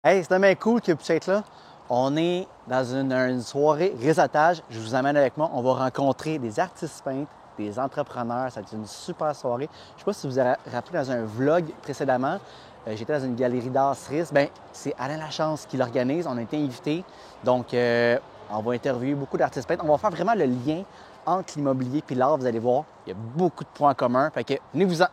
Hey, c'est bien cool que vous puissiez être là. On est dans une soirée réseautage. Je vous amène avec moi. On va rencontrer des artistes peintres, des entrepreneurs. Ça va être une super soirée. Je ne sais pas si vous avez rappelé dans un vlog précédemment, j'étais dans une galerie d'art Cerise. Bien, c'est Alain Lachance qui l'organise. On a été invités. Donc, on va interviewer beaucoup d'artistes peintres. On va faire vraiment le lien entre l'immobilier et l'art. Vous allez voir, il y a beaucoup de points communs. Fait que venez-vous-en.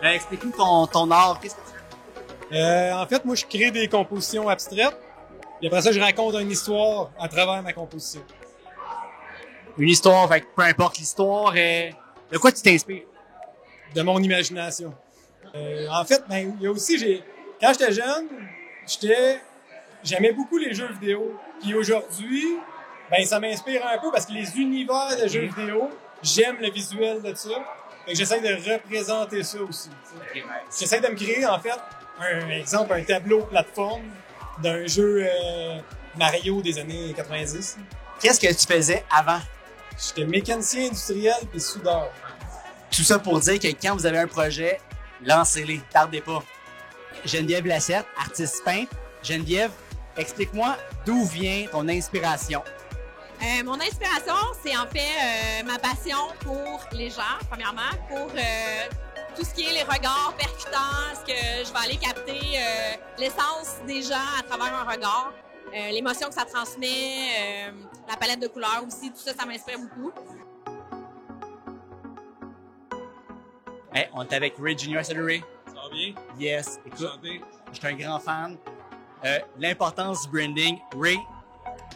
Explique-nous ton art. Qu'est-ce que tu fais? En fait, moi, je crée des compositions abstraites. Et après ça, je raconte une histoire à travers ma composition. Une histoire, fait que peu importe l'histoire. De quoi tu t'inspires? De mon imagination. En fait, ben, il y a aussi, quand j'étais jeune, j'aimais beaucoup les jeux vidéo. Puis aujourd'hui, ben, ça m'inspire un peu parce que les univers de jeux vidéo, j'aime le visuel de ça. Fait que j'essaie de représenter ça aussi. Okay, nice. J'essaie de me créer, en fait, un tableau plateforme d'un jeu Mario des années 90. Qu'est-ce que tu faisais avant? J'étais mécanicien industriel puis soudeur. Tout ça pour dire que quand vous avez un projet, lancez-les, tardez pas. Geneviève Lassette, artiste peintre. Geneviève, explique-moi d'où vient ton inspiration. Mon inspiration, c'est en fait ma passion pour les gens, premièrement, pour tout ce qui est les regards percutants, ce que je vais aller capter, l'essence des gens à travers un regard, l'émotion que ça transmet, la palette de couleurs aussi, tout ça, ça m'inspire beaucoup. Hey, on est avec Ray Junior. Salut Ray. Ça va bien? Yes. Écoute, je suis un grand fan. L'importance du branding. Ray,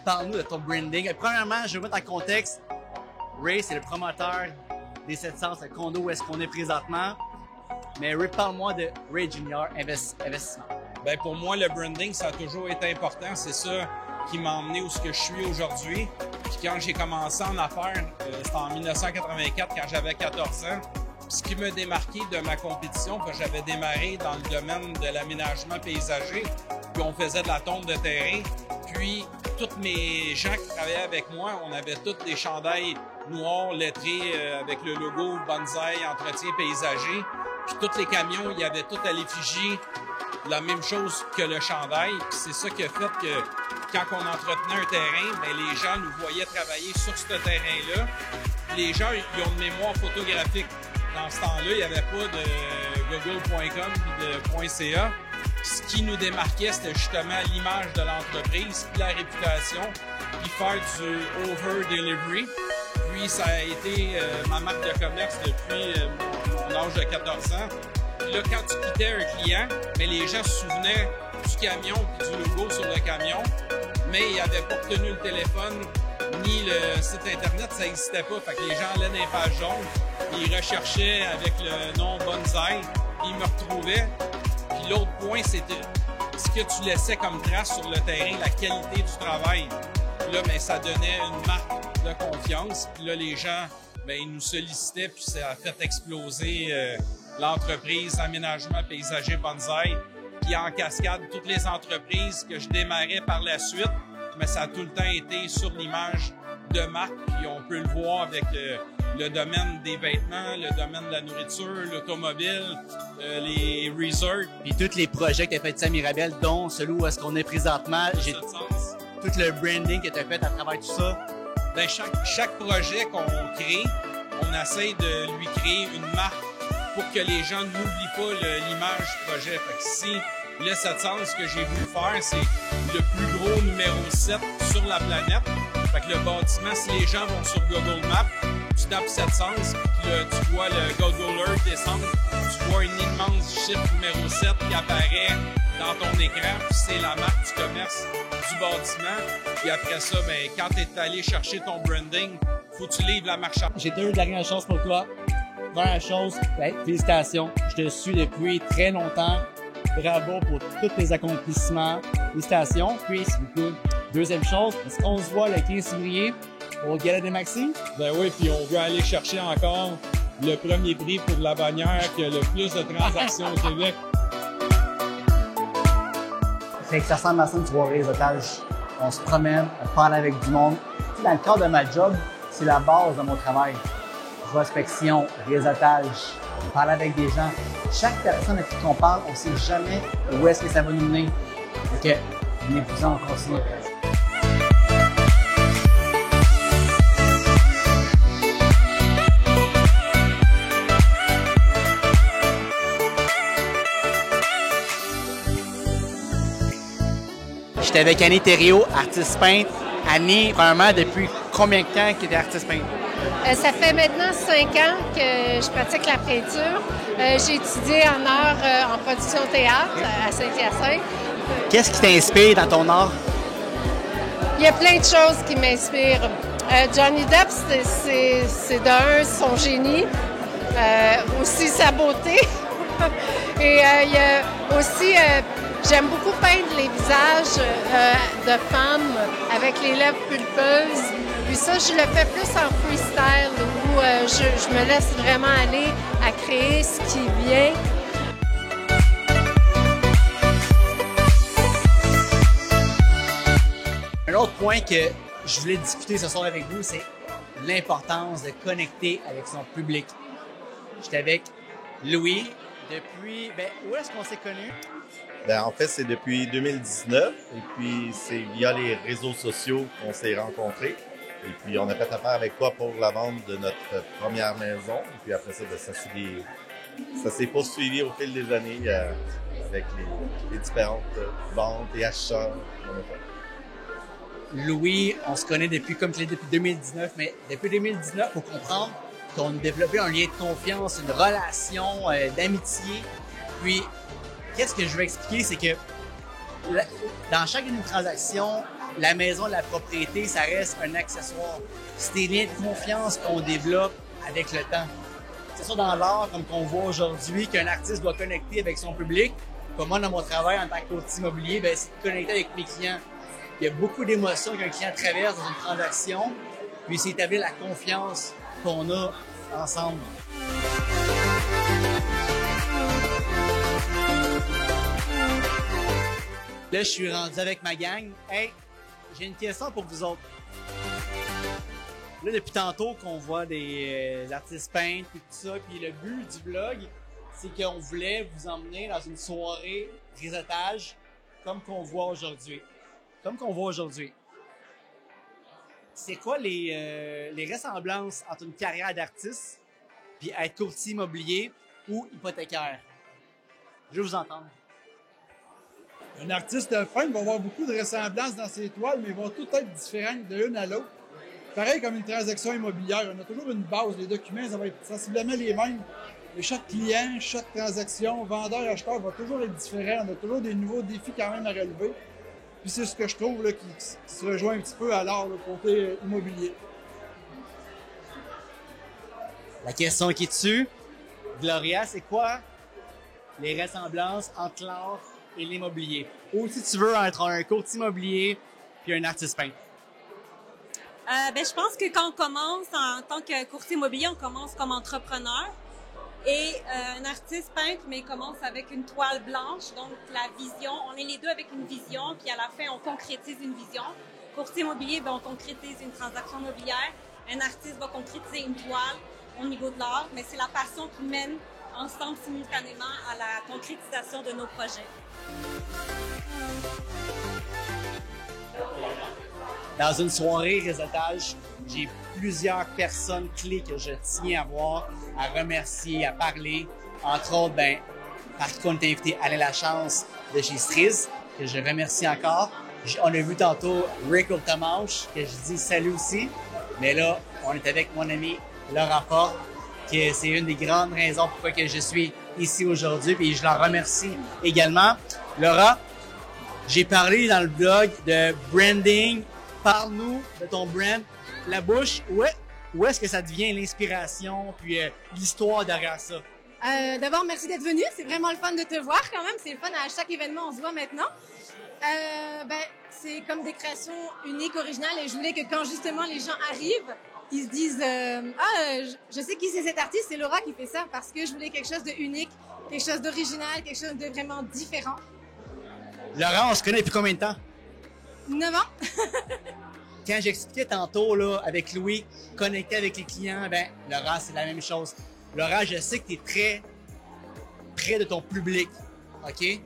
parle-nous de ton branding. Premièrement, je vais mettre en contexte. Ray, c'est le promoteur des 700, le condo où est-ce qu'on est présentement. Mais Ray, parle-moi de Ray Junior Investissement. Ben pour moi, le branding, ça a toujours été important. C'est ça qui m'a emmené où ce que je suis aujourd'hui. Puis quand j'ai commencé en affaires, c'était en 1984, quand j'avais 14 ans. Puis ce qui m'a démarqué de ma compétition, parce que j'avais démarré dans le domaine de l'aménagement paysager, puis on faisait de la tonte de terrain. Puis, tous mes gens qui travaillaient avec moi, on avait tous des chandails noirs lettrés avec le logo Bonsaï Entretien Paysager. Puis, tous les camions, il y avait tout à l'effigie la même chose que le chandail. Puis, c'est ça qui a fait que quand on entretenait un terrain, bien, les gens nous voyaient travailler sur ce terrain-là. Les gens, ils ont une mémoire photographique. Dans ce temps-là, il n'y avait pas de google.com et de .ca. Ce qui nous démarquait, c'était justement l'image de l'entreprise, puis la réputation, puis faire du over-delivery. Puis ça a été ma marque de commerce depuis mon âge de 14 ans. Puis là, quand tu quittais un client, mais les gens se souvenaient du camion puis du logo sur le camion, mais ils n'avaient pas retenu le téléphone ni le site Internet, ça n'existait pas. Fait que les gens allaient dans les pages jaunes, ils recherchaient avec le nom Bonsaï, ils me retrouvaient. Puis l'autre point, c'était ce que tu laissais comme trace sur le terrain, la qualité du travail. Puis là, ben, ça donnait une marque de confiance. Puis là, les gens, ben, ils nous sollicitaient, puis ça a fait exploser l'entreprise Aménagement Paysager Bonsaï. Puis en cascade, toutes les entreprises que je démarrais par la suite, mais ça a tout le temps été sur l'image de marque. Puis on peut le voir avec le domaine des vêtements, le domaine de la nourriture, l'automobile, les resorts. Puis tous les projets que tu as fait de Saint-Mirabel, dont celui où est-ce qu'on est présentement, j'ai tout le branding que tu as fait à travers tout ça. Ben, chaque projet qu'on crée, on essaie de lui créer une marque pour que les gens n'oublient pas l'image du projet. Fait que si le 700, ce que j'ai voulu faire, c'est le plus gros numéro 7 sur la planète. Fait que le bâtiment, si les gens vont sur Google Maps, tu tapes 700, puis là, tu vois le Google Earth descendre, tu vois une immense chiffre numéro 7 qui apparaît dans ton écran, puis c'est la marque du commerce du bâtiment. Puis après ça, ben, quand tu es allé chercher ton branding, faut que tu livres la marchandise. J'ai deux dernières choses pour toi. Première chose, ben, félicitations. Je te suis depuis très longtemps. Bravo pour tous tes accomplissements. Félicitations. Puis, s'il vous plaît, deuxième chose, est-ce qu'on se voit le 15 février au Gala des Maxi? Ben oui, puis on veut aller chercher encore le premier prix pour la bannière qui a le plus de transactions au Québec. Fait que ça ressemble à ça une soirée réseautage. On se promène, on parle avec du monde. Dans le cadre de ma job, c'est la base de mon travail. Prospection, réseautage, parler avec des gens. Chaque personne à qui on parle, on ne sait jamais où est-ce que ça va nous mener. OK, venez-vous-en, on continue. J'étais avec Annie Thériault, artiste peintre. Annie, premièrement, depuis combien de temps que tu es artiste peintre? Ça fait maintenant 5 ans que je pratique la peinture. J'ai étudié en art en production théâtre à Saint-Hyacinthe. Qu'est-ce qui t'inspire dans ton art? Il y a plein de choses qui m'inspirent. Johnny Depp, c'est d'un, son génie, aussi sa beauté. Et il y a aussi, j'aime beaucoup peindre les visages de femmes avec les lèvres pulpeuses. Puis ça, je le fais plus en freestyle où je me laisse vraiment aller à créer ce qui vient. Un autre point que je voulais discuter ce soir avec vous, c'est l'importance de connecter avec son public. J'étais avec Louis depuis... où est-ce qu'on s'est connus? En fait, c'est depuis 2019 et puis c'est via les réseaux sociaux qu'on s'est rencontrés. Et puis, on a fait affaire avec toi pour la vente de notre première maison. Et puis après ça, ça s'est poursuivi au fil des années avec les différentes ventes et achats qu'on a fait. Louis, on se connaît depuis 2019, mais depuis 2019, il faut comprendre qu'on a développé un lien de confiance, une relation d'amitié. Puis, qu'est-ce que je veux expliquer, c'est que dans chacune transaction, la maison, la propriété, ça reste un accessoire. C'est des liens de confiance qu'on développe avec le temps. C'est ça dans l'art, comme qu'on voit aujourd'hui, qu'un artiste doit connecter avec son public. Comme moi, dans mon travail en tant que courtier immobilier, c'est de connecter avec mes clients. Il y a beaucoup d'émotions qu'un client traverse dans une transaction, puis c'est établir la confiance qu'on a ensemble. Là, je suis rendu avec ma gang. Hey, j'ai une question pour vous autres. Là, depuis tantôt qu'on voit des artistes peintres et tout ça, puis le but du vlog, c'est qu'on voulait vous emmener dans une soirée réseautage comme qu'on voit aujourd'hui. C'est quoi les ressemblances entre une carrière d'artiste puis être courtier immobilier ou hypothécaire? Je vais vous entendre. Un artiste peintre va avoir beaucoup de ressemblances dans ses toiles, mais vont toutes être différentes de l'une à l'autre. Pareil comme une transaction immobilière, on a toujours une base. Les documents, ça va être sensiblement les mêmes. Et chaque client, chaque transaction, vendeur, acheteur va toujours être différent. On a toujours des nouveaux défis quand même à relever. Puis c'est ce que je trouve là, qui se rejoint un petit peu à l'art, le côté immobilier. La question qui tue, Gloria, c'est quoi les ressemblances entre l'art et l'immobilier? Ou si tu veux, entre un courtier immobilier puis un artiste peintre. Je pense que quand on commence en tant que courtier immobilier, on commence comme entrepreneur. Et un artiste peintre, mais il commence avec une toile blanche, donc la vision. On est les deux avec une vision, puis à la fin, on concrétise une vision. Courtier immobilier, on concrétise une transaction immobilière. Un artiste va concrétiser une toile au niveau de l'art, mais c'est la passion qui mène ensemble simultanément à la concrétisation de nos projets. Dans une soirée réseautage, j'ai plusieurs personnes clés que je tiens à voir, à remercier, à parler. Entre autres, par qui on est invité Alain Lachance de chez Striz, que je remercie encore. On a vu tantôt Rick Oltamouche, que je dis salut aussi. Mais là, on est avec mon ami Laura Porte, que c'est une des grandes raisons pourquoi que je suis ici aujourd'hui, puis je la remercie également. Laura, j'ai parlé dans le blog de branding. Parle-nous de ton brand, La Bouche. Où est-ce que ça devient l'inspiration, puis l'histoire derrière ça? D'abord, merci d'être venu. C'est vraiment le fun de te voir quand même. C'est le fun. À chaque événement, on se voit maintenant. C'est comme des créations uniques, originales. Et je voulais que quand justement les gens arrivent, ils se disent je sais qui c'est cet artiste, c'est Laura qui fait ça. Parce que je voulais quelque chose de unique, quelque chose d'original, quelque chose de vraiment différent. Laurent, on se connaît depuis combien de temps? 9 ans. Quand j'expliquais tantôt là, avec Louis, connecter avec les clients, ben Laurent, c'est la même chose. Laurent, je sais que tu es très près de ton public, OK?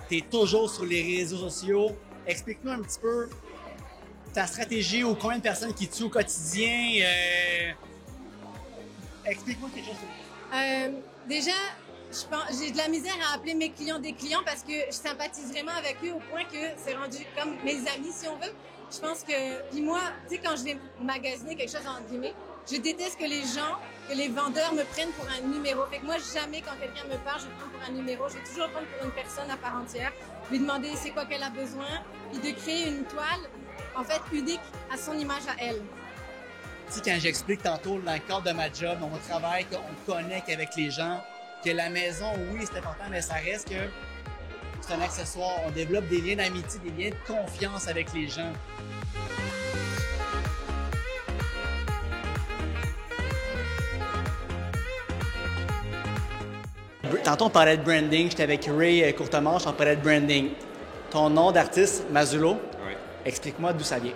Tu es toujours sur les réseaux sociaux. Explique-nous un petit peu ta stratégie ou combien de personnes qui tuent au quotidien. Explique-moi quelque chose. Déjà, j'ai de la misère à appeler mes clients des clients parce que je sympathise vraiment avec eux au point que c'est rendu comme mes amis, si on veut. Je pense que, puis moi, tu sais, quand je vais magasiner quelque chose, entre guillemets, je déteste que les vendeurs me prennent pour un numéro. Fait que moi, jamais, quand quelqu'un me parle, je prends pour un numéro. Je vais toujours prendre pour une personne à part entière, lui demander c'est quoi qu'elle a besoin, puis de créer une toile, en fait, unique à son image à elle. Tu sais, quand j'explique tantôt, dans le cadre de ma job, dans mon travail, qu'on connecte avec les gens, que la maison, oui, c'est important, mais ça reste que c'est un accessoire. On développe des liens d'amitié, des liens de confiance avec les gens. Tantôt, on parlait de branding. J'étais avec Ray Courtemanche, on parlait de branding. Ton nom d'artiste, Mazulo, Oui. explique-moi d'où ça vient.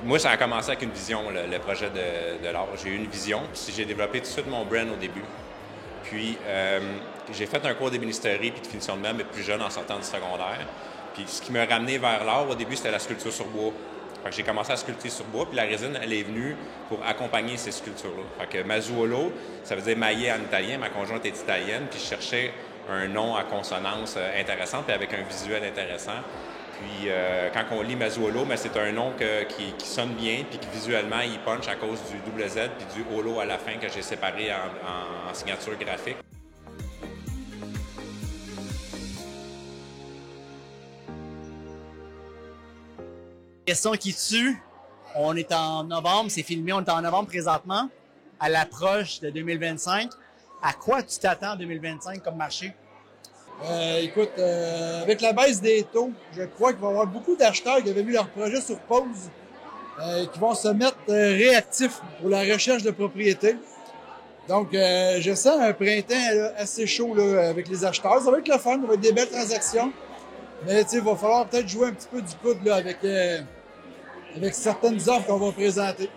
Moi, ça a commencé avec une vision, le projet de l'art. J'ai eu une vision, puis j'ai développé tout de suite mon brand au début. Puis, j'ai fait un cours d'ébénisterie puis de finition de meubles, mais plus jeune en sortant du secondaire. Puis, ce qui m'a ramené vers l'art, au début, c'était la sculpture sur bois. Fait que j'ai commencé à sculpter sur bois, puis la résine, elle est venue pour accompagner ces sculptures-là. Fait que Mazuolo, ça veut dire mailler en italien. Ma conjointe est italienne, puis je cherchais un nom à consonance intéressante, puis avec un visuel intéressant. Puis quand on lit Mazuolo, mais c'est un nom qui sonne bien, puis qui visuellement, il punch à cause du double Z, puis du holo à la fin que j'ai séparé en signature graphique. Question qui tue. On est en novembre, c'est filmé, on est en novembre présentement, à l'approche de 2025. À quoi tu t'attends en 2025 comme marché? Écoute, avec la baisse des taux, je crois qu'il va y avoir beaucoup d'acheteurs qui avaient mis leur projet sur pause, qui vont se mettre réactifs pour la recherche de propriété. Donc, je sens un printemps là, assez chaud là, avec les acheteurs. Ça va être le fun, ça va être des belles transactions. Mais il va falloir peut-être jouer un petit peu du coude là, avec certaines offres qu'on va présenter.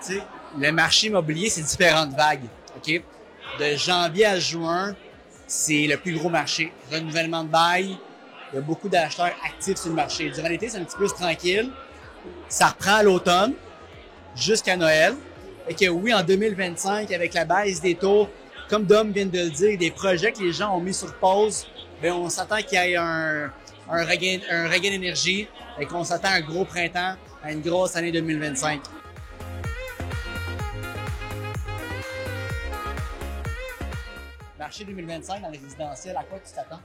Tu sais, le marché immobilier, c'est différentes vagues. OK? De janvier à juin, c'est le plus gros marché. Renouvellement de bail, il y a beaucoup d'acheteurs actifs sur le marché. Durant l'été, c'est un petit peu tranquille. Ça reprend à l'automne jusqu'à Noël. Et que oui, en 2025, avec la baisse des taux, comme Dom vient de le dire, des projets que les gens ont mis sur pause, bien, on s'attend qu'il y ait un regain d'énergie et qu'on s'attend à un gros printemps, à une grosse année 2025. Marché 2025 dans les résidentiels, à quoi tu t'attends?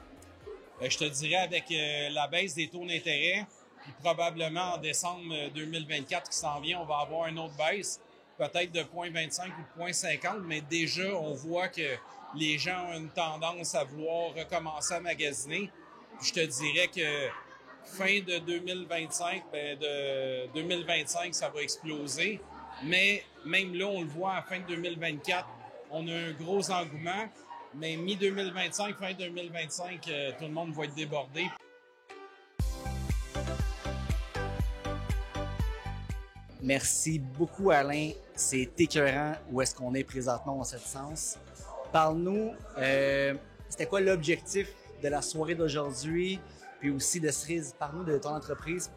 Je te dirais avec la baisse des taux d'intérêt, puis probablement en décembre 2024 qui s'en vient, on va avoir une autre baisse, peut-être de 0,25 ou de 0,50, mais déjà, on voit que les gens ont une tendance à vouloir recommencer à magasiner. Puis je te dirais que fin de 2025, de 2025, ça va exploser. Mais même là, on le voit à fin de 2024, on a un gros engouement. Mais mi-2025, fin 2025, tout le monde va être débordé. Merci beaucoup, Alain. C'est écœurant où est-ce qu'on est présentement en ce sens. Parle-nous, c'était quoi l'objectif de la soirée d'aujourd'hui, puis aussi de Cerise. Parle-nous de ton entreprise.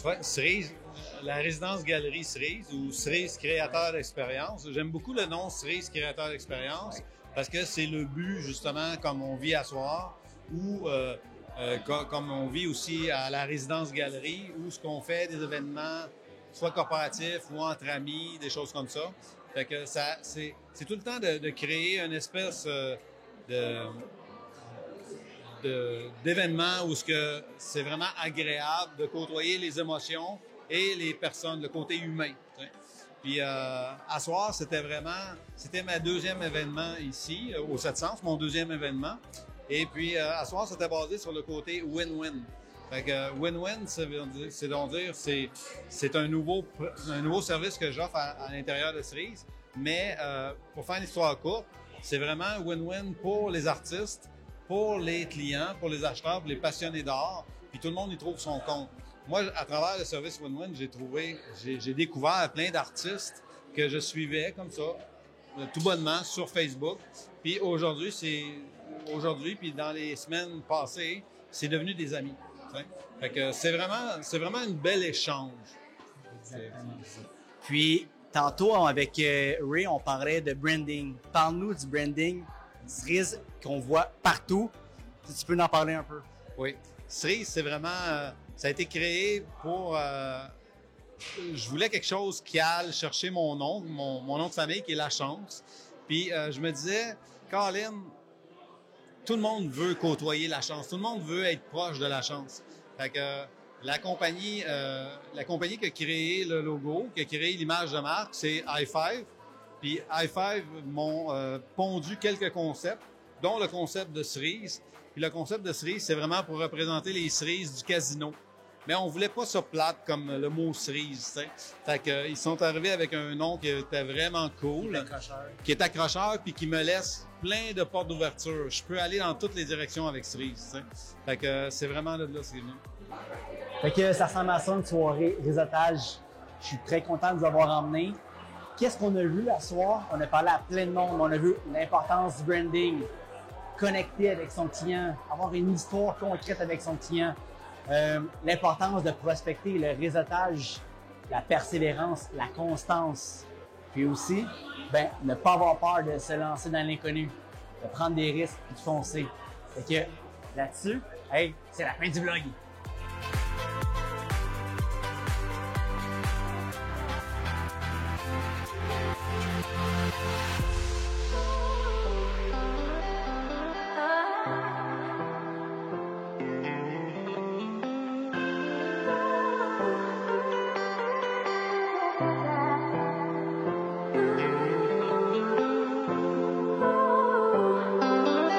Oui, Cerise, la résidence galerie Cerise ou Cerise créateur d'expérience. J'aime beaucoup le nom Cerise créateur d'expérience parce que c'est le but, justement, comme on vit à soir, ou comme on vit aussi à la résidence galerie, où ce qu'on fait des événements, soit corporatifs ou entre amis, des choses comme ça. Fait que c'est tout le temps de créer une espèce d'événement où c'est vraiment agréable de côtoyer les émotions et les personnes, le côté humain. T'sais. Puis à soir, c'était ma deuxième événement ici, au 7 Sens, mon deuxième événement. Et puis à soir, c'était basé sur le côté win-win. Fait que win-win, c'est un nouveau service que j'offre à l'intérieur de Cerise. Mais pour faire une histoire courte, c'est vraiment win-win pour les artistes, pour les clients, pour les acheteurs, pour les passionnés d'art, puis tout le monde y trouve son compte. Moi, à travers le service Win-Win, j'ai découvert plein d'artistes que je suivais comme ça, tout bonnement, sur Facebook. Puis aujourd'hui, puis dans les semaines passées, c'est devenu des amis. T'sais. Fait que c'est vraiment une belle échange. Exactement. Puis, tantôt, avec Ray, on parlait de branding. Parle-nous du branding Cerise qu'on voit partout. Si tu peux en parler un peu. Oui. Cerise, c'est vraiment... ça a été créé pour... je voulais quelque chose qui aille chercher mon nom de famille, qui est La Chance. Puis, je me disais, Colin, tout le monde veut côtoyer La Chance. Tout le monde veut être proche de La Chance. Fait que la compagnie qui a créé le logo, qui a créé l'image de marque, c'est i5. Puis i5 m'ont pondu quelques concepts, dont le concept de cerise. Puis le concept de cerise, c'est vraiment pour représenter les cerises du casino. Mais on voulait pas ça plate comme le mot cerise, tu sais. Fait que ils sont arrivés avec un nom qui était vraiment cool. Qui est accrocheur, puis qui me laisse plein de portes d'ouverture. Je peux aller dans toutes les directions avec cerise, tu sais. Fait que c'est vraiment là c'est venu. Fait que ça ressemble à ça, une soirée réseautage. Je suis très content de vous avoir emmené. Qu'est-ce qu'on a vu à soir? On a parlé à plein de monde. On a vu l'importance du branding, connecter avec son client, avoir une histoire concrète avec son client, l'importance de prospecter, le réseautage, la persévérance, la constance. Puis aussi, ne pas avoir peur de se lancer dans l'inconnu, de prendre des risques et de foncer. Fait que là-dessus, hey, c'est la fin du vlog.